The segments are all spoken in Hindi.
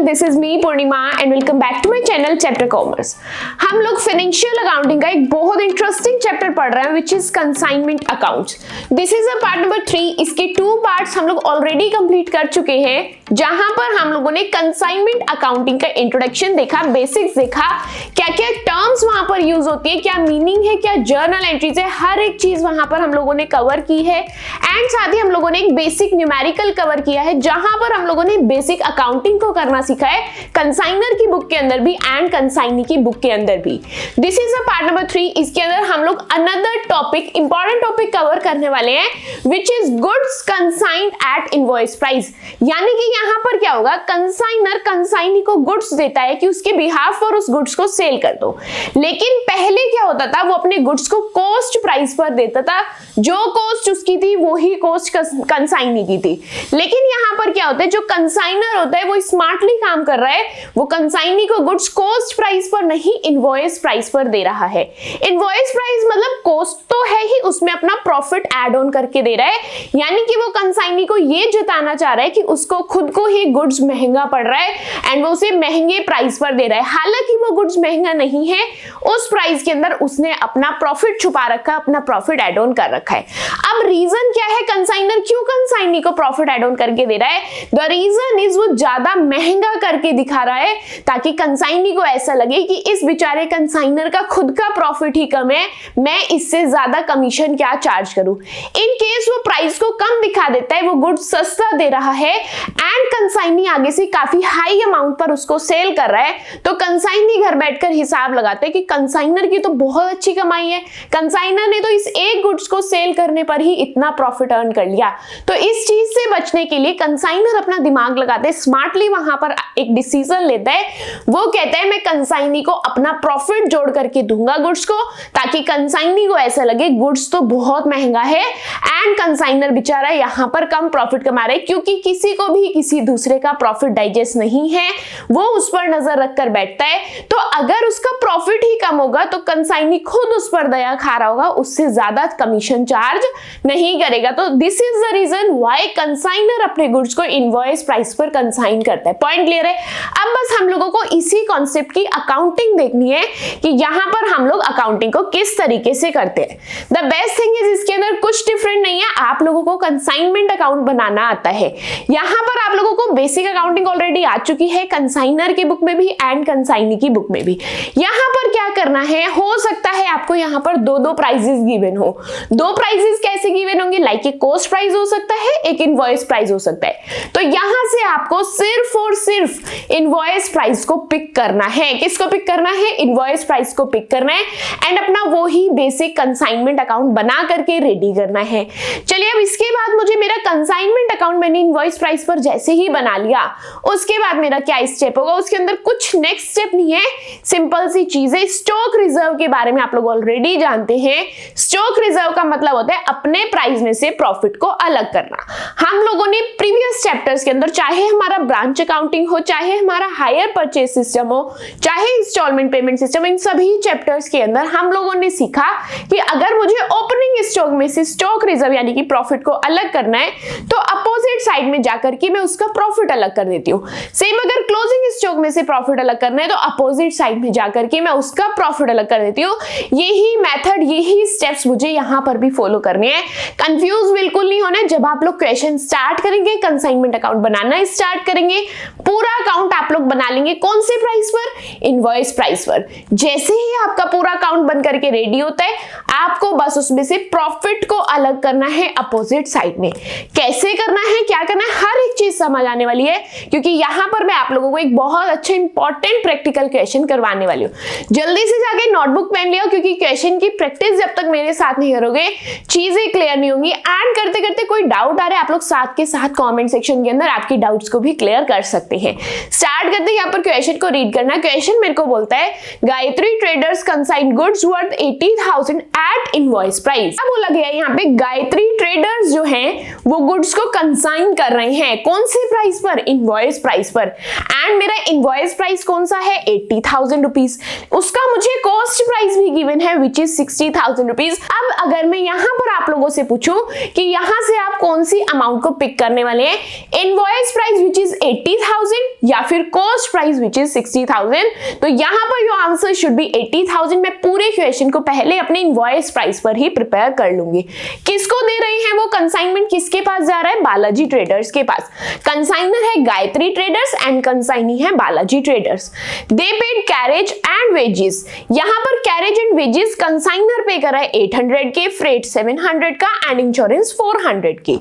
This is me Purnima and welcome back to my channel chapter commerce. हम लोग फाइनेंशियल अकाउंटिंग का एक बहुत इंटरेस्टिंग चैप्टर पढ़ रहे हैं which is consignment accounts. This is a part number 3। इसके 2 पार्ट्स हम लोग ऑलरेडी कंप्लीट कर चुके हैं, जहां पर हम लोगों ने कंसाइनमेंट अकाउंटिंग का इंट्रोडक्शन देखा, बेसिक्स देखा, क्या क्या टर्म्स वहां पर यूज होती है, क्या मीनिंग है, क्या जर्नल एंट्रीज है, हर एक चीज वहां पर हम लोगों ने कवर की है। एंड साथ ही हम लोगों ने एक बेसिक न्यूमेरिकल कवर किया है, जहां पर हम लोगों ने बेसिक अकाउंटिंग को करना सीखा है, कंसाइनर की बुक के अंदर भी एंड कंसाइनी की बुक के अंदर भी। This is a part number 3। इसके अंदर हम लोग another topic, important topic cover करने वाले हैं which is goods consigned at invoice price. यानी कि यहां पर क्या होगा, कंसाइनर कंसाइनी को गुड्स देता है कि उसके बिहाफ पर उस गुड्स को सेल कर दो, लेकिन पहले क्या होता था, वो अपने गुड्स को कॉस्ट प्राइस पर देता था। जो कॉस्ट उसकी थी वही कॉस्ट कंसाइनी की थी। लेकिन यहां पर क्या होता है, जो कंसाइनर होता है वो स्मार्टली काम कर रहा है, वो कंसाइनी को गुड्स कॉस्ट प्राइस पर नहीं इनवॉइस प्राइस पर दे रहा है। इनवॉइस प्राइस मतलब कॉस्ट तो है ही, उसमें अपना प्रॉफिट ऐड ऑन करके दे रहा है। यानी कि वो कंसाइनी को ये जताना चाह रहा है कि उसको खुद को ही गुड्स महंगा पड़ रहा है एंड वो उसे महंगे प्राइस पर दे रहा है। हालांकि वो गुड्स महंगा नहीं है, उस प्राइस के अंदर उसने अपना प्रॉफिट छुपा रखा, अपना प्रॉफिट ऐड ऑन कर रखा है। अब रीजन क्या है, कंसाइनर क्यों कंसाइनी को प्रॉफिट ऐड ऑन करके दे रहा है? द रीजन इज वो ज्यादा महंगा करके दिखा रहा है ताकि कंसाइनी को ऐसा लगे कि इस बेचारे कंसाइनर का खुद का प्रॉफिट ही कम है, मैं इससे ज्यादा कमीशन क्या चार्ज करूं। इन केस वो प्राइस को कम दिखा देता है, वो गुड्स सस्ता दे रहा है एंड कंसाइनी आगे से काफी हाई अमाउंट पर उसको सेल कर रहा है, तो कंसाइनी घर बैठकर हिसाब लगाते हैं कि कंसाइनर की तो बहुत अच्छी कमाई है, कंसाइनर ने तो इस एक गुड्स को सेल करने पर ही इतना प्रॉफिट अर्न कर लिया। तो इस चीज से बचने के लिए कंसाइनर अपना दिमाग लगाते हैं, स्मार्टली वहां पर एक डिसीजन लेता है। वो कहता है मैं कंसाइनी को अपना प्रॉफिट जोड़ करके दूंगा गुड्स को, ताकि कंसाइनी को ऐसा लगे गुड्स तो बहुत महंगा है एंड कंसाइनर बेचारा यहां पर कम प्रॉफिट कमा रहे, क्योंकि किसी को भी किसी दूसरे का प्रॉफिट डाइजेस्ट नहीं है, वो उस पर नजर रखकर बैठता है। तो अगर उसका प्रॉफिट ही कम होगा तो कंसाइनी खुद उस पर दया खा रहा होगा, उससे ज्यादा कमीशन चार्ज नहीं करेगा। तो this is the reason why consignor अपने गुड्स को इनवॉइस प्राइस पर कंसाइन करता है। पॉइंट क्लियर है? अब बस हम लोगों को इसी कॉन्सेप्ट की अकाउंटिंग देखनी है कि यहां पर हम लोग अकाउंटिंग को किस तरीके से करते हैं। द बेस्ट थिंग इज इसके अंदर कुछ डिफरेंट नहीं है, आप लोगों को कंसाइनमेंट अकाउंट बनाना आता है। यहां पर आप लोगों को बेसिक अकाउंटिंग ऑलरेडी आ चुकी है, कंसाइनर की बुक में भी एंड कंसाइनी की बुक में भी। यहां पर क्या करना है, हो सकता है आपको यहां पर दो प्राइजेस गिवन हो। 2 प्राइजेस कैसे गिवन होंगे, लाइक एक कॉस्ट प्राइस हो सकता है, एक इनवॉइस प्राइस हो सकता है। तो यहां से आपको सिर्फ और सिर्फ इनवॉइस प्राइस को पिक करना है। किसको पिक करना है? इनवॉइस प्राइस को पिक करना है एंड अपना वो ही बेसिक कंसाइनमेंट अकाउंट बना करके रेडी करना है। चलिए, अब इसके बाद मुझे मेरा कंसाइनमेंट अकाउंट मैंने इनवॉइस प्राइस पर जैसे ही बना लिया, उसके बाद मेरा क्या स्टेप होगा, उसके अंदर कुछ नेक्स्ट स्टेप नहीं है, सिंपल सी चीज है। स्टॉक रिजर्व के बारे में आप लोग ऑलरेडी जानते हैं। स्टॉक रिजर्व का मतलब होता है अपने प्राइस में से प्रॉफिट को अलग करना। हम लोगों ने प्रीवियस चैप्टर्स के अंदर, चाहे हमारा ब्रांच अकाउंटिंग हो, चाहे हमारा हायर परचेज सिस्टम हो, चाहे इंस्टॉलमेंट पेमेंट सिस्टम, इन सभी चैप्टर्स के अंदर हम लोगों ने सीखा कि अगर मुझे ओपनिंग स्टॉक में से स्टॉक रिजर्व यानी कि प्रॉफिट को अलग करना है, तो अपोजिट साइड में जाकर के मैं उसका प्रॉफिट अलग कर देती हूँ। सेम अगर क्लोजिंग स्टॉक में से प्रॉफिट अलग करना है, तो अपोजिट साइड में जाकर के मैं उसका प्रॉफिट अलग कर देती हूँ। यही मेथड, यही स्टेप्स मुझे यहाँ पर भी फॉलो करने हैं। कंफ्यूज बिल्कुल नहीं होना। जब आप लोग क्वेश्चन स्टार्ट करेंगे, कंसाइनमेंट अकाउंट बनाना स्टार्ट करेंगे, पूरा अकाउंट आप लोग बना लेंगे। कौन से प्राइस पर? इनवॉइस प्राइस पर। जैसे ही आपका पूरा अकाउंट बन करके रेडी होता है, आपको बस उसमें से प्रॉफिट को अलग करना है अपोजिट साइड में। कैसे करना है, क्या करना है, हर एक चीज समझ आने वाली है, क्योंकि यहां पर मैं आप लोगों को एक बहुत अच्छे इंपॉर्टेंट प्रैक्टिकल क्वेश्चन करवाने वाली हूँ। जल्दी से जाके नोटबुक पेन लिया, क्योंकि क्वेश्चन की प्रैक्टिस जब तक मेरे साथ नहीं करोगे, चीजें क्लियर नहीं होंगी। एंड करते करते कोई डाउट आ रहा है, आप लोग साथ के साथ कमेंट सेक्शन के अंदर आपकी डाउट्स को भी क्लियर कर सकते हैं। स्टार्ट करते हैं यहाँ पर क्वेश्चन को रीड करना। क्वेश्चन मेरे को बोलता है, Gayatri traders consign goods worth 80,000 at invoice price. क्या बोला गया यहाँ पे, गायत्री ट्रेडर्स जो हैं वो गुड्स को कंसाइन कर रहे हैं, कौन से प्राइस पर? इनवॉइस प्राइस पर। एंड मेरा इनवॉइस प्राइस कौन सा है? 80,000 रुपीज। उसका मुझे कॉस्ट प्राइस भी गिवन है विच इज 60,000 रुपीज। अब अगर मैं यहाँ पर आप लोगों से पूछूं कि यहाँ से आप कौन सी अमाउंट को पिक करने वाले हैं, इनवॉइस प्राइस विच इज 80,000 या फिर कॉस्ट प्राइस विच इज 60,000। तो यहाँ per your answer should B 80,000। मैं पूरे क्वेश्चन को पहले अपने इनवॉइस प्राइस पर ही प्रिपेयर कर लूंगी। किसको दे रहे हैं वो कंसाइनमेंट, किसके पास जा रहा है, बालाजी ट्रेडर्स के पास। कंसाइनर है गायत्री ट्रेडर्स एंड कंसाइनी है Balaji traders. They paid carriage and wages. यहाँ पर कैरेज एंड वेजेस कंसाइनर पे कर रहा है 800 के, फ्रेट 700 का एंड इंश्योरेंस 400 के।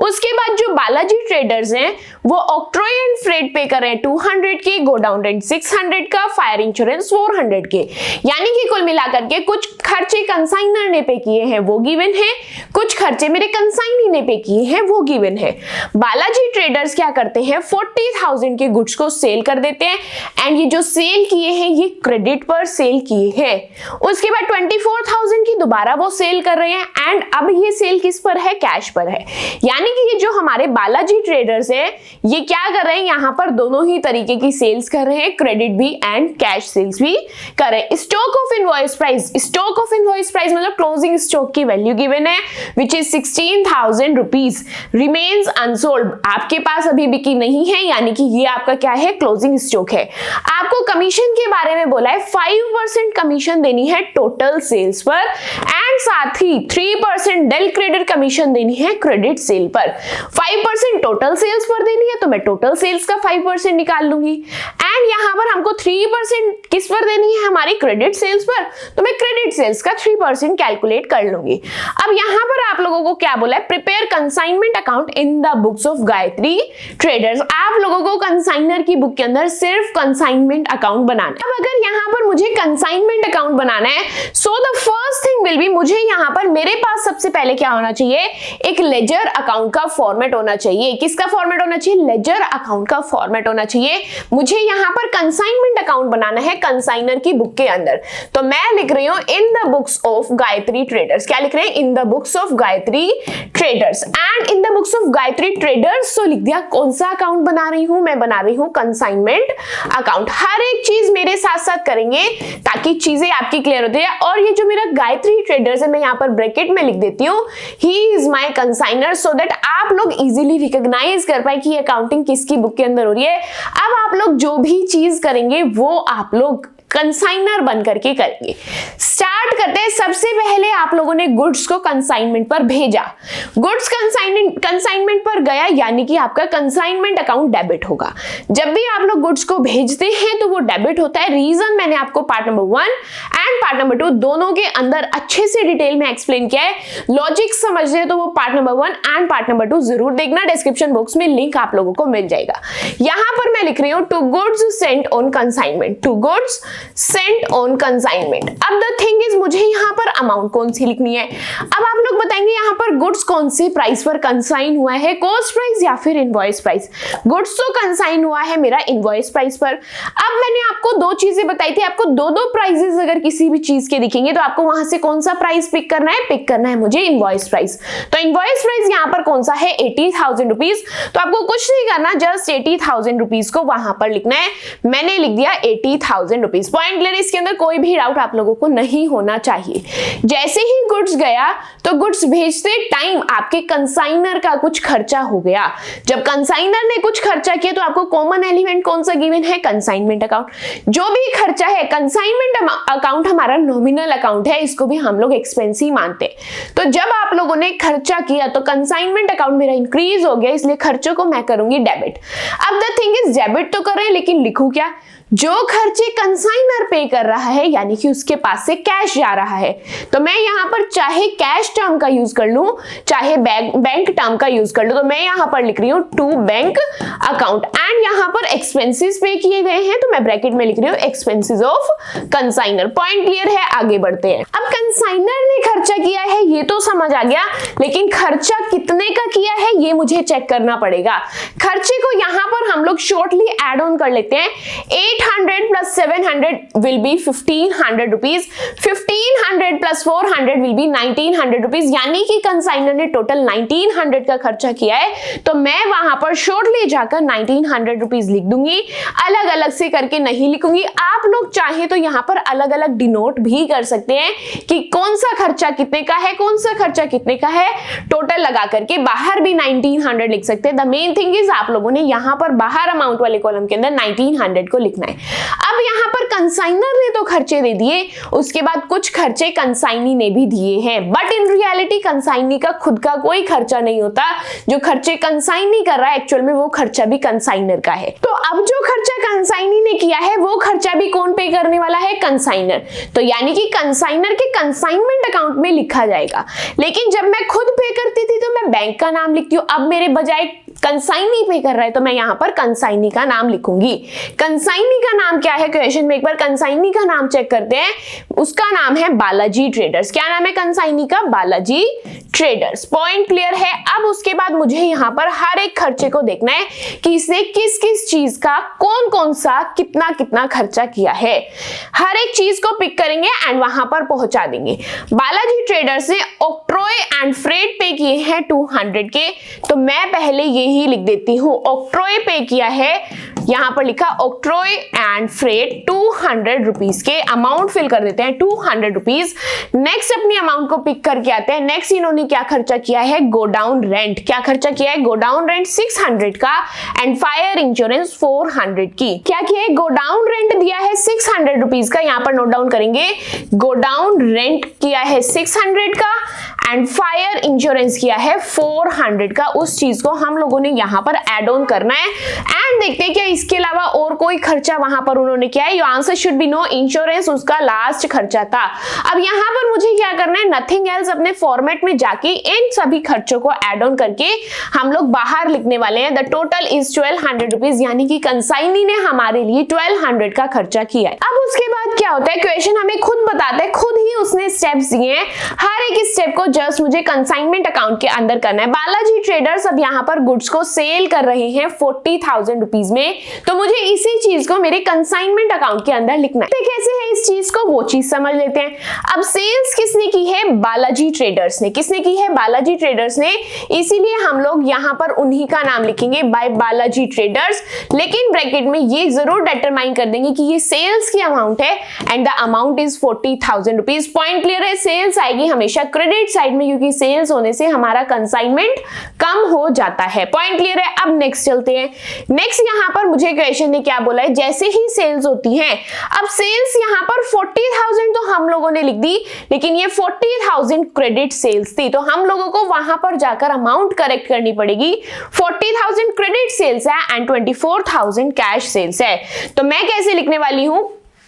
उसके बाद जो बालाजी ट्रेडर्स हैं वो ऑक्ट्रॉय एंड फ्रेट पे कर रहे हैं 200 के, गो डाउन रेंट 600 का, फायर इंश्योरेंस 400 के। यानी कि कुल मिलाकर के कुछ खर्चे कंसाइनर ने पे किए हैं वो गिवन है, कुछ खर्चे मेरे कंसाइनी ने पे किए हैं वो गिवन है। बालाजी ट्रेडर्स क्या करते हैं, 40,000 के गुड्स को सेल कर देते हैं एंड ये जो सेल किए हैं ये क्रेडिट पर सेल किए हैं। उसके बाद 24,000 की दोबारा वो सेल कर रहे हैं एंड अब ये सेल किस पर है, कैश पर है। यानी कि ये जो हमारे बालाजी ट्रेडर्स है ये क्या कर रहे हैं, यहाँ पर दोनों ही तरीके की सेल्स कर रहे हैं, क्रेडिट भी एंड कैश सेल्स भी कर रहे हैं। Stock of invoice price, stock of invoice price मतलब क्लोजिंग स्टॉक की वैल्यू गिवन है which is 16,000 rupees, remains unsold, आपके पास अभी बिकी नहीं है, यानी कि ये आपका क्या है, क्लोजिंग स्टॉक है। आपको कमीशन के बारे में बोला है 5% कमीशन देनी है टोटल सेल्स पर एंड साथ ही 3% डेल क्रेडिट कमीशन देनी है क्रेडिट सेल पर। 5% टोटल सेल्स पर देनी है तो मैं टोटल सेल्स का 5% निकाल लूंगी एंड यहाँ पर हमको 3% किस पर देनी है, हमारी क्रेडिट सेल्स पर, तो मैं क्रेडिट सेल्स का 3% कैलकुलेट कर लूंगी। अब यहाँ पर आप लोगों को क्या बोला है, prepare consignment account in the books of Gayatri traders. आप लोगों को कंसाइनर की बुक के अंदर सिर्फ कंसाइनमेंट अकाउंट बनाना है। अब अगर यहाँ पर मुझे कंसाइनमेंट अकाउंट बनाना है so the first thing will be, मुझे यहाँ पर मेरे पास सबसे पहले क्या होना चाहिए, एक लेजर अकाउंट का फॉर्मेट होना चाहिए। किसका फॉर्मेट होना चाहिए, लेजर अकाउंट का फॉर्मेट होना चाहिए। मुझे यहाँ पर कंसाइनमेंट अकाउंट बनाना है कंसाइनर की बुक के अंदर, तो मैं लिख रही हूँ in the books of Gayatri traders. क्या लिख रहे हैं, in the books of Gayatri traders and in the books of Gayatri traders. तो लिख दिया कौन सा अकाउंट बना रही हूं, मैं बना रही हूं कंसाइनमेंट अकाउंट। हर एक चीज मेरे साथ साथ करेंगे ताकि चीजें आपकी क्लियर होती है। और ये जो मेरा गायत्री ट्रेडर्स है मैं यहाँ पर ब्रैकेट में लिख देती हूँ he is my consignor, so that आप लोग इजीली रिकॉग्नाइज कर पाए कि अकाउंटिंग किसकी बुक के अंदर हो रही है। अब आप लोग जो भी चीज करेंगे वो आप लोग कंसाइनर बन करके करेंगे। स्टार्ट करते हैं। सबसे पहले आप लोगों ने गुड्स को कंसाइनमेंट पर भेजा, गुड्स कंसाइनमेंट पर गया, यानी कि आपका कंसाइनमेंट अकाउंट डेबिट होगा। जब भी आप लोग गुड्स को भेजते हैं तो वो डेबिट होता है। रीजन मैंने आपको part number 1 and part number 2 दोनों के अंदर अच्छे से डिटेल में एक्सप्लेन किया है। लॉजिक समझने तो वो part number 1 and part number 2 जरूर देखना, डिस्क्रिप्शन बॉक्स में लिंक आप लोगों को मिल जाएगा। यहां पर मैं लिख रही हूं to goods sent on consignment, to goods sent on consignment. अब द थिंग इज मुझे यहाँ पर अमाउंट कौन सी लिखनी है। अब आप लोग बताएंगे यहाँ पर गुड्स कौन सी प्राइस पर कंसाइन हुआ है, कॉस्ट प्राइस या फिर इनवॉइस प्राइस। गुड्स तो कंसाइन हुआ है मेरा इनवॉइस प्राइस पर। अब मैंने आपको दो चीजें बताई थी, आपको दो प्राइसेस अगर किसी भी चीज के दिखेंगे तो आपको वहां से कौन सा प्राइस पिक करना है, पिक करना है मुझे इनवॉइस प्राइस। तो इनवॉइस प्राइस यहाँ पर कौन सा है, 80,000 रुपीज। तो आपको कुछ नहीं करना, जस्ट 80,000 रुपीज को वहां पर लिखना है। मैंने लिख दिया 80,000 रुपीज। पॉइंट क्लियर, इसके अंदर कोई भी डाउट आप लोगों को नहीं होना चाहिए। जैसे ही गुड्स गया तो गुड्स भेजते टाइम आपके कंसाइनर का कुछ खर्चा हो गया। जब कंसाइनर ने कुछ खर्चा किया तो आपको कॉमन एलिमेंट कौन सा गिवन है, कंसाइनमेंट अकाउंट। जो भी खर्चा है, कंसाइनमेंट अकाउंट हमारा नॉमिनल अकाउंट है, इसको भी हम लोग एक्सपेंस ही मानते हैं। तो जब आप लोगों ने खर्चा किया तो कंसाइनमेंट अकाउंट मेरा इंक्रीज हो गया, इसलिए खर्चों को मैं करूंगी डेबिट। अब द थिंग इज डेबिट तो कर रहे हैं लेकिन लिखूं क्या, जो खर्चे कंसाइनर पे कर रहा है यानी कि उसके पास से कैश जा रहा है। तो मैं यहाँ पर चाहे कैश टर्म का यूज कर लूं चाहे बैंक टर्म का यूज कर लूं, तो मैं यहाँ पर लिख रही हूँ टू बैंक अकाउंट एंड यहाँ पर एक्सपेंसेस पे किए गए हैं तो मैं ब्रैकेट में लिख रही हूँ expenses of consignor. Point clear है, आगे बढ़ते हैं। अब कंसाइनर ने खर्चा किया है ये तो समझ आ गया, लेकिन खर्चा कितने का किया है ये मुझे चेक करना पड़ेगा। खर्चे को यहाँ पर हम लोग शॉर्टली एड ऑन कर लेते हैं। 800 plus 700 will be 1500 rupees. 1500 1500 plus 400 will be 1900 rupees, यानी कि कंसाइनर ने टोटल 1900 का खर्चा किया है। तो मैं वहां पर शॉर्टली जाकर 1900 रुपीज लिख दूंगी, अलग अलग से करके नहीं लिखूंगी। आप लोग चाहे तो यहाँ पर अलग अलग डिनोट भी कर सकते हैं कि कौन सा खर्चा कितने का है, कौन सा खर्चा कितने का है, टोटल लगा करके बाहर भी 1900 लिख सकते हैं। द मेन थिंग इज आप लोगों ने यहाँ पर बाहर अमाउंट वाले कॉलम के अंदर 1900 को लिखना है। अब यहाँ पर कंसाइनर ने तो खर्चे दे दिए, उसके बाद कुछ खर्चे कंसाइनी ने भी दिए हैं, बट इन रियलिटी कंसाइनी का खुद का कोई खर्चा नहीं होता। जो खर्चे कंसाइनी कर रहा है एक्चुअल में वो खर्चा भी कंसाइनर का है। तो अब जो खर्चा कंसाइनी ने किया है वो खर्चा भी कौन पे करने वाला है? कंसाइनर। तो यानी कि कंसाइनर के कंसाइनमेंट अकाउंट में लिखा जाएगा। लेकिन जब मैं खुद पे करती थी तो मैं बैंक का नाम लिखती हूँ, अब मेरे बजाय कंसाइनी पे कर रहा है तो मैं यहाँ पर कंसाइनी का नाम लिखूंगी। कंसाइनी का नाम क्या है? क्वेश्चन में एक बार कंसाइनी का नाम चेक करते हैं। उसका नाम है बालाजी ट्रेडर्स। क्या नाम है कंसाइनी का? बालाजी ट्रेडर्स। पॉइंट क्लियर है। अब उसके बाद मुझे यहाँ पर हर एक खर्चे को देखना है कि इसने किस किस चीज का कौन कौन सा कितना कितना खर्चा किया है। हर एक चीज को पिक करेंगे एंड वहां पर पहुंचा देंगे। बालाजी ट्रेडर्स ने ऑक्ट्रॉय एंड फ्रेट पे किए हैं 200 के, तो मैं पहले यही लिख देती हूँ। ऑक्ट्रॉय पे किया है, यहां पर लिखा ऑक्ट्रॉय एंड फ्रेट 200 रुपीज के, अमाउंट फिल कर देते हैं 200 रुपीज। नेक्स्ट अपनी अमाउंट को पिक करके आते हैं। नेक्स्ट इन्होंने क्या खर्चा किया है? Godown rent. क्या खर्चा किया है? गोडाउन रेंट 600 का एंड फायर इंश्योरेंस 400 की। क्या किया है? गोडाउन रेंट दिया है 600 रुपीज का, यहां पर नोट डाउन करेंगे। गोडाउन रेंट किया है 600 का एंड फायर इंश्योरेंस किया है 400 का। उस चीज को हम लोगों ने यहां पर एड ऑन करना है एंड देखते हैं क्या इसके अलावा और कोई खर्चा वहां पर उन्होंने किया है। Your answer should be no. Insurance उसका लास्ट खर्चा था। अब यहां पर मुझे क्या करना है? Nothing else. अपने फॉर्मेट में जाके इन सभी खर्चों को एड ऑन करके हम लोग बाहर लिखने वाले हैं। द टोटल इज 1200 रुपीज, यानी कि कंसाइनी ने हमारे लिए 1200 का खर्चा किया है। अब उसके बाद क्या होता है? क्वेश्चन हमें खुद बताता है, खुद ही उसने स्टेप्स दिए हैं। हर एक स्टेप को जस्ट मुझे कंसाइनमेंट अकाउंट के अंदर करना है। बालाजी ट्रेडर्स अब यहाँ पर गुड्स को सेल कर रहे हैं 40,000 रुपीज में, तो मुझे इसी चीज को मेरे कंसाइनमेंट अकाउंट के अंदर लिखना है। कैसे है इस चीज को, वो चीज समझ लेते हैं। अब सेल्स किसने की है? बालाजी ट्रेडर्स ने। किसने की है? बालाजी ट्रेडर्स ने। इसीलिए हम लोग यहाँ पर उन्हीं का नाम लिखेंगे, बाय बालाजी ट्रेडर्स। लेकिन ब्रैकेट में ये जरूर डिटरमाइन कर देंगे कि ये सेल्स की अमाउंट है and the amount is 40,000 rupees. Point clear है? सेल्स आएगी हमेशा क्रेडिट साइड में, क्योंकि सेल्स होने से हमारा कंसाइनमेंट कम हो जाता है। पॉइंट क्लियर है? अब नेक्स्ट चलते हैं। नेक्स्ट यहाँ पर मुझे क्वेश्चन ने क्या बोला है? जैसे ही सेल्स होती है, अब सेल्स यहाँ पर 40,000 तो हम लोगों ने लिख दी, लेकिन ये 40,000 क्रेडिट सेल्स थी, तो हम लोगों को वहां पर जाकर अमाउंट करेक्ट करनी पड़ेगी। 40,000 क्रेडिट सेल्स है एंड 24,000 कैश सेल्स है। तो मैं कैसे लिखने वाली हूं?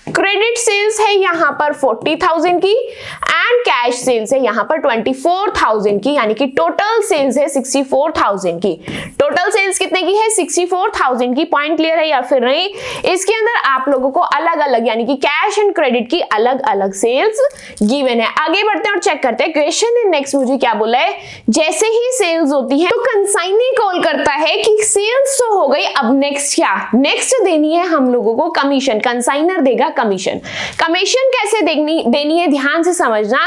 क्रेडिट सेल्स है यहाँ पर 40,000 की एंड कैश सेल्स है यहाँ पर 24,000 की, यानी कि टोटल सेल्स है 64,000 की। टोटल सेल्स कितने की है? 64,000 की। पॉइंट क्लियर है या फिर नहीं? इसके अंदर आप लोगों को अलग अलग यानी कि कैश एंड क्रेडिट की अलग अलग सेल्स गिवन है। आगे बढ़ते हैं और चेक करते हैं क्वेश्चन ने नेक्स्ट मुझे क्या बोला है। जैसे ही सेल्स होती है तो कंसाइनी कॉल करता है कि सेल्स तो हो गई, अब नेक्स्ट क्या? नेक्स्ट देनी है हम लोगों को कमीशन। कंसाइनर देगा कमीशन। कमीशन कैसे देनी है ध्यान से समझना।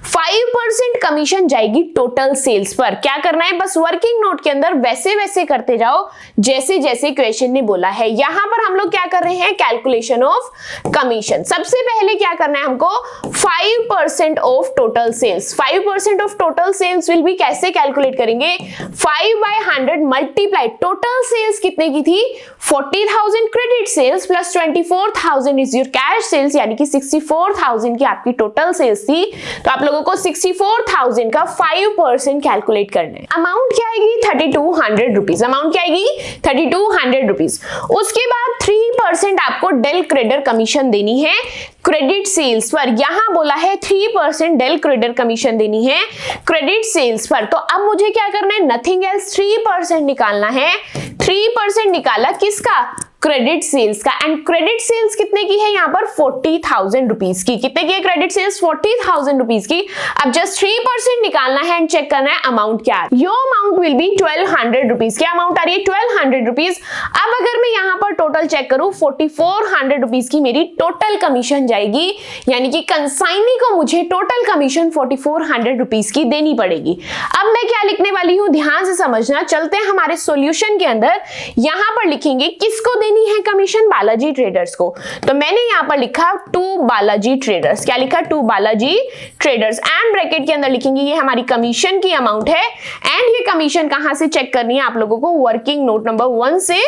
5% कमीशन जाएगी टोटल सेल्स पर। क्या करना है? बस वर्किंग नोट के अंदर वैसे वैसे करते जाओ जैसे जैसे क्वेश्चन ने बोला है। यहां पर हम लोग क्या कर रहे हैं? Calculation of commission. सबसे पहले क्या करना है हमको? 5% of total sales. 5% of total sales will be कैसे कैलकुलेट करेंगे? 5/100 मल्टीप्लाई टोटल सेल्स कितने की थी? 40,000 credit sales plus 24,000 is your cash sales, यानी कि 64,000 की आपकी टोटल सेल्स थी। तो आप लोगों को 64,000 का 5% कैलकुलेट करना है। अमाउंट क्या आएगी? 3200 रुपीज। अमाउंट क्या आएगी? 3200 रुपीज। उसके बाद 3% आपको डेल क्रेडिट कमीशन देनी है क्रेडिट सेल्स पर। यहां बोला है 3% डेल क्रेडिट कमीशन देनी है क्रेडिट सेल्स पर। तो अब मुझे क्या करना है? नथिंग एल्स 3% निकालना है। 3% निकाला किसका? क्रेडिट सेल्स का। एंड क्रेडिट सेल्स कितने की है यहाँ पर? 40,000 रुपीज की। कितने की है क्रेडिट सेल्स? 40,000 रुपीज की। अब जस्ट 3% निकालना है एंड चेक करना है अमाउंट क्या है। Your amount will be 1200 rupees. क्या अमाउंट आ रही है? 1200 रुपीज। अब अगर मैं यहाँ पर टोटल टोटल चेक करूं 4400 रुपीज की मेरी टोटल कमीशन जाएगी, यानी कि कंसाइनी को मुझे टोटल कमीशन 4400 रुपीज की देनी पड़ेगी। अब मैं क्या लिखने वाली हूं, ध्यान से समझना। चलते हैं हमारे सॉल्यूशन के अंदर। यहां पर लिखेंगे किसको देनी है कमीशन, बालाजी ट्रेडर्स को। तो मैंने यहां पर लिखा टू बालाजी ट्रेडर्स। क्या लिखा, to Balaji traders, and bracket के अंदर लिखेंगे ये हमारी कमीशन की अमाउंट है। एंड ये कमीशन कहां से चेक करनी है आप लोगों को, वर्किंग नोट नंबर 1 से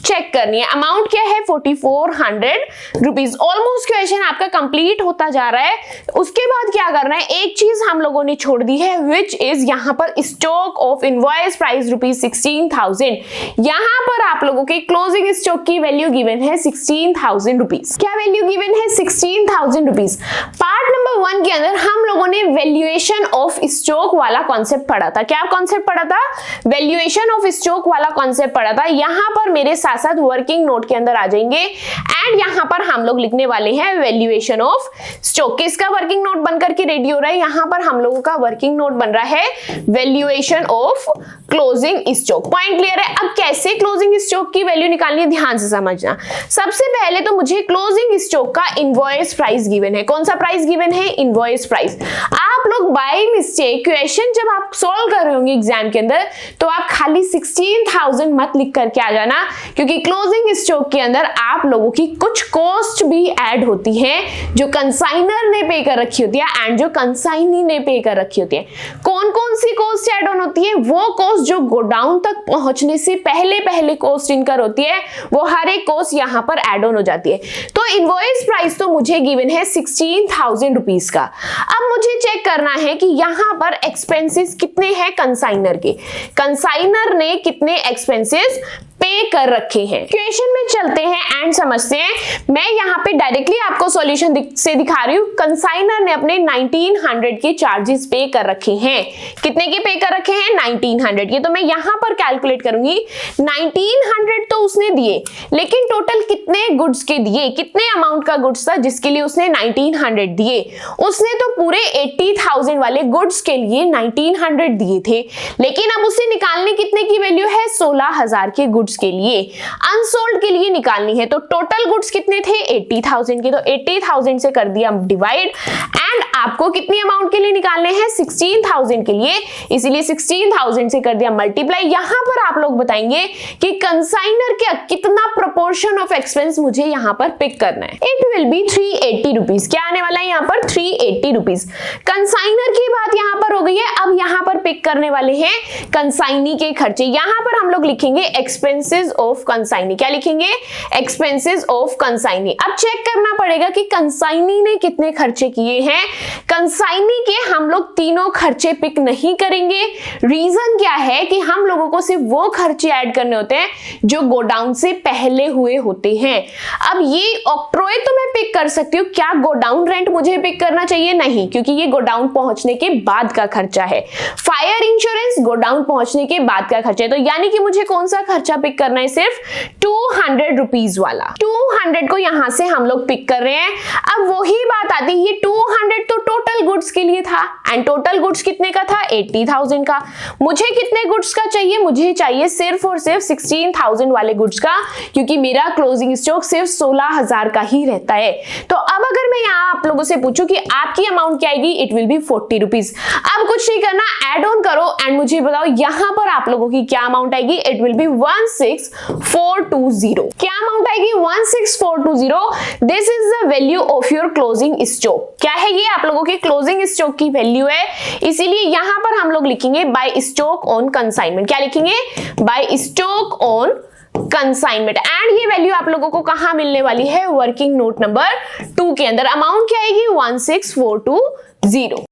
चेक करनी है। अमाउंट क्या है, 4400 रुपीज। ऑलमोस्ट क्वेश्चन आपका कंप्लीट होता जा रहा है। उसके बाद क्या करना है, एक चीज हम लोगों ने छोड़ दी है, विच इज यहां पर stock of invoice price rupees 16,000। यहां पर आप लोगों के क्लोजिंग स्टॉक की वैल्यू गिवन है 16,000 रुपीज। क्या वैल्यू गिवन है, 16,000 रुपीज। पार्ट नंबर 1 के अंदर हम लोगों ने वैल्यूएशन ऑफ स्टॉक वाला कॉन्सेप्ट पढ़ा था। क्या कॉन्सेप्ट पढ़ा था, वैल्यूएशन ऑफ स्टॉक वाला कॉन्सेप्ट पढ़ा था। यहां पर मेरे साथ साथ वर्किंग नोट के अंदर आ जाएंगे एंड यहां पर हम लोग लिखने वाले हैं वैल्यूएशन ऑफ स्टॉक। किसका वर्किंग नोट बनकर के रेडी हो रहा है, यहां पर हम लोगों का वर्किंग नोट बन रहा है valuation of closing stock. Point clear है। अब कैसे क्लोजिंग स्टॉक की वैल्यू निकालनी है, ध्यान से समझना। सबसे पहले तो मुझे क्लोजिंग स्टॉक का इनवॉइस प्राइस गिवन है। कौन सा प्राइस गिवन है, इनवॉइस प्राइस। आप लोग बाय मिस्टेक क्वेश्चन जब आप सॉल्व कर रहे होंगे एग्जाम के अंदर, तो आप खाली 16,000 मत लिख करके आ जाना, क्योंकि क्लोजिंग स्टॉक के अंदर आप लोगों की कुछ कॉस्ट भी ऐड होती है जो कंसाइनर ने पे कर रखी होती है एंड जो कंसाइनी ने पे कर रखी होती है। कौन कौन सी कॉस्ट ऐड ऑन होती है, वो कॉस्ट जो गोडाउन तक पहुंचने से पहले कॉस्ट इनकर होती है, वो हर एक कॉस्ट यहां पर ऐड ऑन हो जाती है। तो इनवॉइस प्राइस तो मुझे गिवन है 16,000 रुपीज का। अब मुझे चेक करना है कि यहां पर एक्सपेंसेस कितने हैं कंसाइनर के, कंसाइनर ने कितने एक्सपेंसेस पे कर रखे हैं। क्वेश्चन में चलते हैं एंड समझते हैं। मैं यहां पे डायरेक्टली आपको सॉल्यूशन से दिखा रही हूं। कंसाइनर ने अपने 1900 के चार्जेस पे कर रखे हैं। कितने के पे कर रखे हैं, 1900 के। तो मैं यहां पर कैलकुलेट करूंगी, 1900 तो उसने दिए, लेकिन टोटल कितने गुड्स के दिए, कितने अमाउंट का गुड्स था जिसके लिए उसने 1900 दिए। उसने तो पूरे 80,000 वाले गुड्स के लिए 1900 दिए थे, लेकिन अब उसे निकालने कितने की वैल्यू है, 16,000 के गुड्स के लिए, अनसोल्ड के लिए निकालनी है। तो टोटल गुड्स कितने थे, 80,000 के। तो 80,000 से कर दिया डिवाइड, एंड आपको कितनी अमाउंट के लिए निकालने हैं, 16,000 के लिए, इसीलिए 16,000 से कर दिया मल्टीप्लाई। यहां पर आप लोग बताएंगे कि कंसाइनर का कितना प्रोपोर्शन ऑफ एक्सपेंस मुझे यहां पर पिक करना है। It will be 380 rupees. क्या आने वाला है यहां पर, 380 रुपीज। कंसाइनर की बात यहां पर हो गई है। अब यहां पर पिक करने वाले हैं कंसाइनी के खर्चे। यहां पर हम लोग लिखेंगे एक्सपेंसेस ऑफ कंसाइनी। क्या लिखेंगे, एक्सपेंसेस ऑफ कंसाइनी। अब चेक करना पड़ेगा कि कंसाइनी ने कितने खर्चे किए हैं। कंसाइनी के हम लोग तीनों खर्चे पिक नहीं करेंगे। रीजन क्या है कि हम लोगों को सिर्फ वो खर्चे ऐड करने होते हैं जो गोडाउन से पहले हुए होते हैं। अब ये ऑक्ट्रॉय तो मैं पिक कर सकती हूँ, क्या गोडाउन रेंट मुझे पिक करना चाहिए, नहीं, क्योंकि ये गोडाउन पहुंचने के बाद का खर्चा है। फायर इंश्योरेंस गोडाउन पहुंचने के बाद का खर्चा है। तो यानी कि मुझे कौन सा खर्चा पिक करना है, सिर्फ 200 रुपीज वाला। 200 को यहां से हम लोग पिक कर रहे हैं। अब वही बात आती है, ये 200 तो टोटल गुड्स के लिए था, एंड टोटल गुड्स कितने का था, 80,000 का। मुझे कितने गुड्स का चाहिए, मुझे चाहिए सिर्फ और सिर्फ 16,000 वाले गुड्स का, क्योंकि मेरा क्लोजिंग स्टॉक सिर्फ 16,000 का ही रहता है। तो अब अगर मैं यहाँ आप लोगों से पूछूं कि आपकी अमाउंट क्या आएगी, इट विल बी 40 रुपीज। अब कुछ नहीं करना, एड ऑन करो एंड मुझे बताओ यहां पर आप लोगों की क्या अमाउंट आएगी। It will be 16,420। क्या अमाउंट आएगी, 16,420। This is the value of your closing stock. क्या है ये, आप लोगों के क्लोजिंग स्टॉक की वैल्यू है, इसीलिए यहां पर हम लोग लिखेंगे बाय स्टॉक ऑन कंसाइनमेंट। क्या लिखेंगे, by stock on consignment. And ये वैल्यू आप लोगों को कहां मिलने वाली है, वर्किंग नोट नंबर 2 के अंदर। अमाउंट क्या आएगी, 16,420।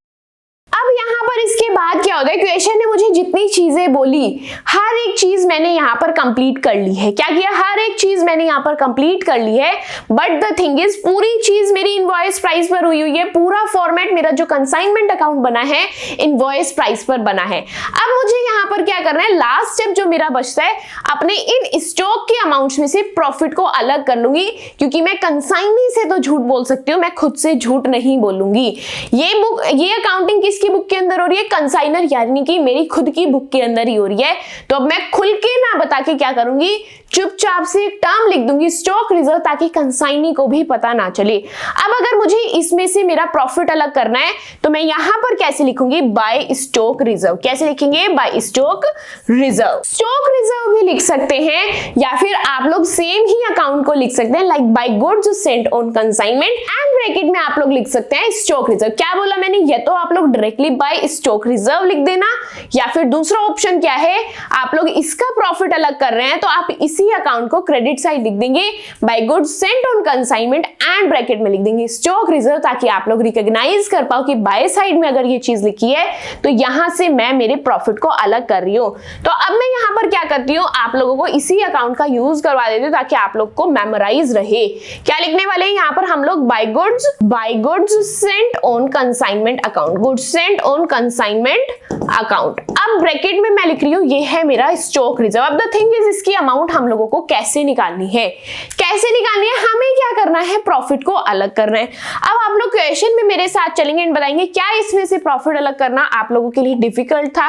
अब यहां पर इसके बाद क्या होता है, क्वेश्चन ने मुझे जितनी चीजें बोली हर एक चीज मैंने यहां पर कंप्लीट कर ली है। क्या किया, हर एक चीज मैंने यहां पर कंप्लीट कर ली है, बट द थिंग इज पूरी चीज मेरी इनवॉइस प्राइस पर हुई है। पूरा फॉर्मेट मेरा जो कंसाइनमेंट अकाउंट बना है इनवॉइस प्राइस पर बना है। अब मुझे यहां पर क्या करना है, लास्ट स्टेप जो मेरा बचता है, अपने इन स्टॉक के अमाउंट्स में से प्रॉफिट को अलग कर लूंगी, क्योंकि मैं कंसाइनी से तो झूठ बोल सकती हूँ, मैं खुद से झूठ नहीं बोलूंगी। ये अकाउंटिंग किसकी बुक के अंदर हो रही है, कंसाइनर, यानी कि मेरी खुद की बुक के अंदर ही हो रही है। तो अब मैं खुल के ना बता के क्या करूंगी, चुपचाप से एक टर्म लिख दूंगी स्टॉक रिजर्व, ताकि कंसाइनी को भी पता ना चले। अब अगर मुझे इसमें से मेरा प्रॉफिट अलग करना है तो मैं यहां पर कैसे लिखूंगी, बाय स्टॉक रिजर्व। कैसे लिखेंगे, by stock reserve. Stock reserve भी लिख सकते हैं या फिर आप लोग सेम ही अकाउंट को लिख सकते हैं, like by goods sent on consignment and bracket में आप लोग लिख सकते हैं स्टॉक रिजर्व। क्या बोला मैंने, या तो आप लोग डायरेक्टली बाय स्टॉक रिजर्व लिख देना, या फिर दूसरा ऑप्शन क्या है, आप लोग इसका प्रॉफिट अलग कर रहे हैं तो आप इसी अकाउंट को क्रेडिट साइड लिख देंगे by goods sent on consignment and bracket में लिख देंगे स्टॉक रिजर्व, ताकि आप लोग रिकॉग्नाइज कर पाओ कि बाय साइड में अगर ये चीज लिखी है तो यहां से मैं मेरे प्रॉफिट को अलग कर रही हूं। तो अब मैं यहां पर क्या करती हूं, आप लोगों को इसी अकाउंट का यूज करवा देती हूं ताकि आप लोग को मेमोराइज रहे। क्या लिखने वाले हैं यहां पर हम लोग, by goods sent on consignment account, goods sent on consignment account. अब ब्रैकेट में मैं लिख रही हूं ये है मेरा स्टॉक रिजर्व। अब द थिंग इज इसकी अमाउंट हम लोगों को कैसे निकालनी है, हमें क्या करना है, प्रॉफिट को अलग करना है। अब आप लोग क्वेश्चन में मेरे साथ चलेंगे एंड बताएंगे क्या इसमें से प्रॉफिट अलग करना आप लोगों के लिए डिफिकल्ट था।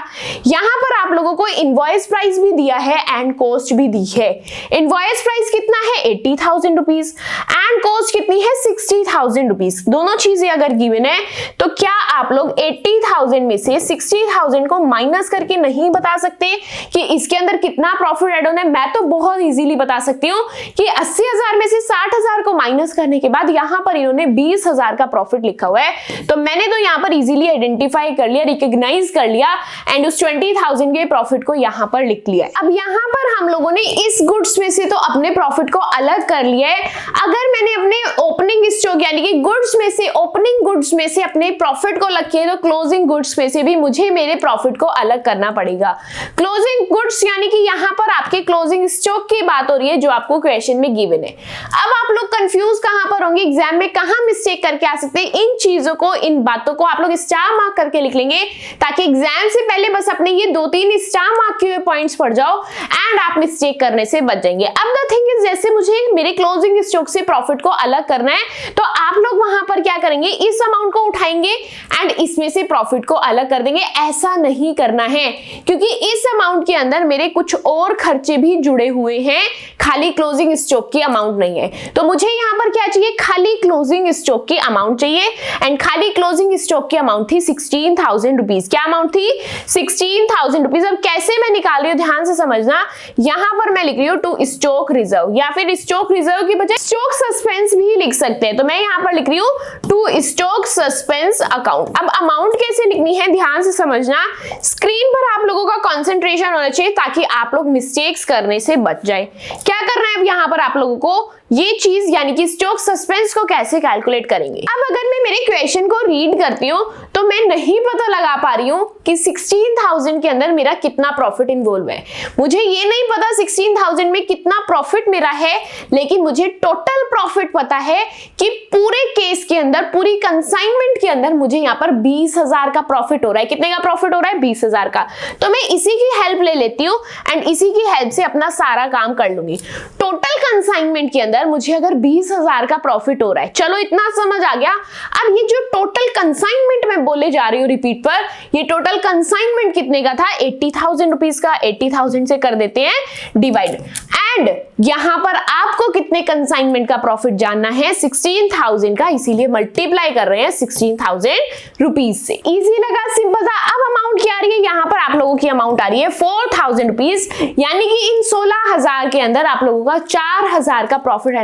यहां पर आप लोगों को इनवॉइस प्राइस भी दिया है एंड कॉस्ट भी दी है। इनवॉइस प्राइस कितना है 80,000 रुपीज एंड कॉस्ट कितनी है 60,000 रुपीज। दोनों चीजें अगर गिवन है तो क्या आप लोग 80,000 में से 60,000 को माइनस करके नहीं बता सकते कि इसके अंदर कितना प्रॉफिट ऐड होना है। मैं तो बहुत इजीली बता सकती हूँ कि 80,000 में से 60,000 को माइनस करने के बाद यहां पर इन्होंने 20,000 का प्रॉफिट लिखा हुआ है, तो मैंने तो यहां पर इजीली आइडेंटिफाई कर लिया, रिकॉग्नाइज कर लिया एंड उस 20,000 के प्रॉफिट को यहां पर लिख लिया। अब यहां पर हम लोगों ने इस गुड्स में से तो अपने प्रॉफिट को अलग कर लिया है। अगर मैंने अपने ओपनिंग स्टॉक यानी कि गुड्स में से, ओपनिंग गुड्स में से अपने प्रॉफिट को अलग किया तो क्लोजिंग गुड्स में से भी मुझे मेरे प्रॉफिट को अलग करना पड़ेगा। क्लोजिंग गुड्स यानी कि यहां पर आपके क्लोजिंग स्टॉक की बात हो रही है जो आपको क्वेश्चन में गिवन है। अब आप लोग कंफ्यूज कहां पर होंगे, एग्जाम में कहां मिस्टेक करके आ सकते हैं, इन चीजों को, इन बातों को आप लोग स्टार मार्क करके लिख लेंगे ताकि एग्जाम से पहले बस अपने ये 2-3 स्टार मार्क किए हुए पॉइंट्स पढ़ जाओ एंड आप मिस्टेक करने से बच जाएंगे। अब द थिंग इज जैसे मुझे मेरे क्लोजिंग स्टॉक से प्रॉफिट को अलग करना है तो आप लोग वहां पर क्या करेंगे, इस अमाउंट को उठाएंगे एंड इसमें से प्रॉफिट को अलग कर देंगे। ऐसा नहीं करना है क्योंकि इस अमाउंट के अंदर मेरे कुछ और खर्चे भी जुड़े हुए हैं, खाली क्लोजिंग स्टॉक की अमाउंट नहीं है। तो मुझे यहां पर क्या चाहिए, खाली क्लोजिंग स्टॉक की अमाउंट चाहिए एंड खाली क्लोजिंग स्टॉक की अमाउंट थी 16,000 रुपीज। क्या अमाउंट थी 16,000 रुपीज। अब कैसे मैं निकाल रही हूं ध्यान से समझना, यहां पर मैं लिख रही हूं टू स्टॉक रिजर्व या फिर स्टॉक रिजर्व की बजाय स्टॉक सस्पेंस भी लिख सकते हैं। तो मैं यहां पर लिख रही हूं टू स्टॉक सस्पेंस अकाउंट। अब अमाउंट कैसे लिखनी है ध्यान से समझना, स्क्रीन पर आप लोगों का कंसंट्रेशन होना चाहिए ताकि आप लोग मिस्टेक्स करने से बच जाए। क्या करना है अब यहां पर आप लोगों को, ये चीज यानी कि स्टॉक सस्पेंस को कैसे कैलकुलेट करेंगे। अब अगर मैं मेरे क्वेश्चन को रीड करती हूँ तो मैं नहीं पता लगा पा रही हूँ कि 16,000 के अंदर मेरा कितना प्रॉफिट इन्वॉल्व है। मुझे ये नहीं पता 16,000 में कितना प्रॉफिट मेरा है, लेकिन मुझे टोटल प्रॉफिट पता है कि पूरे केस के अंदर, पूरी कंसाइनमेंट के अंदर मुझे यहाँ पर 20,000 का प्रॉफिट हो रहा है। कितने का प्रॉफिट हो रहा है 20,000 का। तो मैं इसी की हेल्प ले लेती हूँ एंड इसी की हेल्प से अपना सारा काम कर लूंगी। टोटल कंसाइनमेंट के अंदर मुझे अगर 20,000 का प्रॉफिट हो रहा है, चलो इतना समझ आ गया। अब ये जो टोटल कंसाइनमेंट मैं बोले जा रही हूँ रिपीट पर, ये टोटल कंसाइनमेंट कितने का था 80,000 रुपीज का। 80,000 से कर देते हैं डिवाइड एंड यहां पर आपको कितने कंसाइनमेंट का प्रॉफिट जानना है 16,000 का, इसीलिए मल्टीप्लाई कर रहे हैं 16,000 रुपीज से। इजी लगा, सिंपल था। अब अमाउंट क्या आ रही है, यहां पर आप लोगों की अमाउंट आ रही है 4,000 रुपीज, यानी कि इन 16,000 के अंदर आप लोगों का 4,000 का प्रॉफिट है।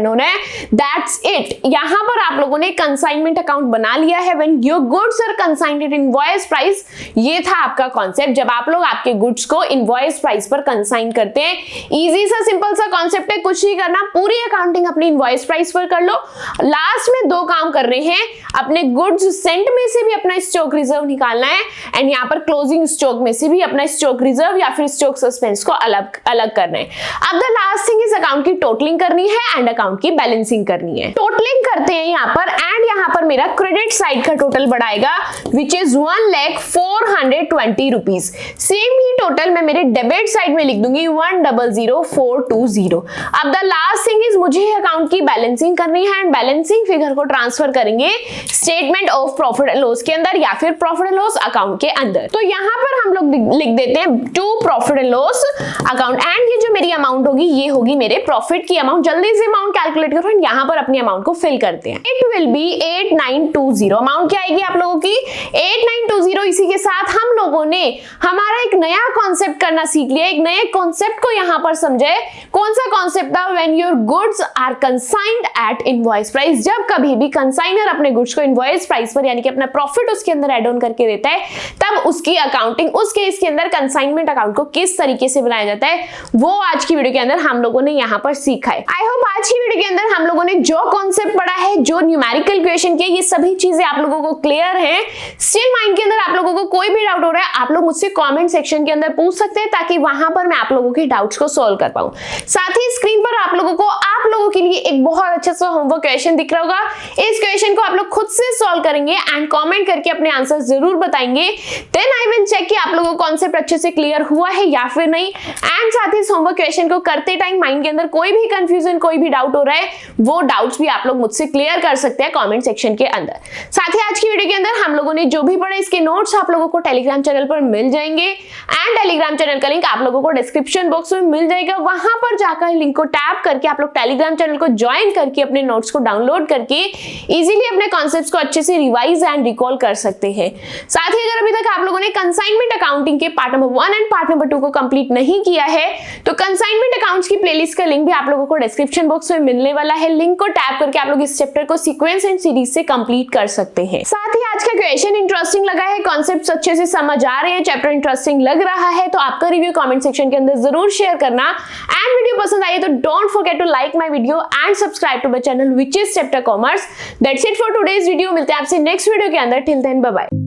That's it. यहां पर आप लोगों ने कंसाइनमेंट अकाउंट बना लिया है। When your goods are consigned at invoice price, ये था आपका कॉन्सेप्ट। जब आप लोग आपके गुड्स को इनवॉइस प्राइस पर कंसाइन करते हैं, इजी सा सिंपल सा कॉन्सेप्ट है, कुछ नहीं करना, पूरी अकाउंटिंग अपनी इनवॉइस प्राइस पर कर लो। लास्ट में 2 काम कर रहे हैं, अपने गुड्स सेंट में से भी अपना स्टॉक रिजर्व निकालना है एंड यहाँ पर क्लोजिंग स्टॉक में से भी अपना स्टॉक रिजर्व या फिर स्टॉक सस्पेंस को अलग अलग करना है। अब the last thing is account की टोटलिंग करनी है एंड अकाउंट की बैलेंसिंग करनी है। टोटलिंग करते हैं यहाँ पर एंड यहाँ पर मेरा क्रेडिट साइड का टोटल बढ़ाएगा which is 1,420 rupees. Same he total मैं मेरे डेबिट साइड में लिख दूंगी 1,004,2 920। अब द लास्ट थिंग इज मुझे अकाउंट की बैलेंसिंग करनी है एंड बैलेंसिंग फिगर को ट्रांसफर करेंगे statement of profit and loss के अंदर या फिर प्रॉफिट एंड लॉस अकाउंट के अंदर। तो यहां पर हम लोग लिख देते हैं to profit and loss account and ये जो मेरी अमाउंट होगी ये होगी मेरे प्रॉफिट की अमाउंट। जल्दी से अमाउंट कैलकुलेट करो एंड यहां पर अपनी अमाउंट को फिल करते हैं। It will be 8920। अमाउंट क्या आएगी आप लोगों की 8920। इसी के साथ हम लोगों ने हमारा एक नया कॉन्सेप्ट करना सीख लिया, एक नए कॉन्सेप्ट को यहां पर समझे। कौन सा कॉन्सेप्ट था? When your goods are consigned at invoice price. जब कभी भी कंसाइनर अपने गुड्स को इनवॉइस प्राइस पर यानी कि अपना प्रॉफिट उसके अंदर ऐड ऑन करके देता है तब उसकी अकाउंटिंग उस केस के अंदर कंसाइनमेंट अकाउंट को किस तरीके से बनाया जाता है वो आज की वीडियो के अंदर हम लोगों ने यहां पर सीखा है। आई होप आज की वीडियो के अंदर हम लोगों ने जो कॉन्सेप्ट पढ़ा है, जो न्यूमेरिकल क्वेश्चन किए, ये सभी चीजें आप लोगों को क्लियर है। स्टिल माइंड के अंदर आप लोगों को कोई भी डाउट हो रहा है आप लोग मुझसे कमेंट सेक्शन के अंदर पूछ सकते हैं ताकि वहां पर मैं आप लोगों के डाउट्स को सॉल्व कर पाऊं। साथ ही स्क्रीन पर आप लोगों के लिए एक बहुत अच्छा सा होमवर्क क्वेश्चन दिख रहा होगा। इस क्वेश्चन को आप लोग खुद से सॉल्व करेंगे एंड कमेंट करके अपने आंसर जरूर बताएंगे। देन आई विल चेक कि आप लोगों को कॉन्सेप्ट अच्छे से क्लियर हुआ है या फिर नहीं। एंड साथ ही इस होमवर्क क्वेश्चन को करते टाइम माइंड के अंदर कोई भी कंफ्यूजन, कोई भी डाउट हो रहा है वो डाउट्स भी आप लोग मुझसे क्लियर कर सकते हैं कमेंट सेक्शन के अंदर। साथ ही आज की वीडियो के अंदर हम लोगों ने जो भी पढ़ा इसके नोट्स आप लोगों को टेलीग्राम चैनल पर मिल जाएंगे एंड टेलीग्राम चैनल का लिंक आप लोगों को डिस्क्रिप्शन बॉक्स में मिल जाएगा। वहां पर जाकर लिंक को टैप करके आप लोग टेलीग्राम चैनल को ज्वाइन करके अपने नोट्स को डाउनलोड करके इजीली अपने कॉन्सेप्ट्स को अच्छे से रिवाइज एंड रिकॉल कर सकते हैं। साथ ही अगर अभी तक आप लोगों ने कंसाइनमेंट अकाउंटिंग के part number 1 and part number 2 को कंप्लीट नहीं किया है तो कंसाइनमेंट अकाउंट्स की प्लेलिस्ट का लिंक भी आप लोगों को डिस्क्रिप्शन बॉक्स में मिलने वाला है। लिंक को टैप करके आप लोग इस चैप्टर को सीक्वेंस एंड सीरीज से कंप्लीट कर सकते हैं। साथ ही आज का क्वेश्चन इंटरेस्टिंग लगा है, कॉन्सेप्ट्स अच्छे से समझ आ रहे हैं, चैप्टर इंटरेस्टिंग लग रहा है तो आपका रिव्यू कमेंट सेक्शन के अंदर जरूर शेयर करना। एंड वीडियो पसंद आई तो don't forget to like my video and subscribe to my channel which is Chapter Commerce. That's it for today's video. मिलते हैं आपसे नेक्स्ट वीडियो के अंदर। Till then bye bye.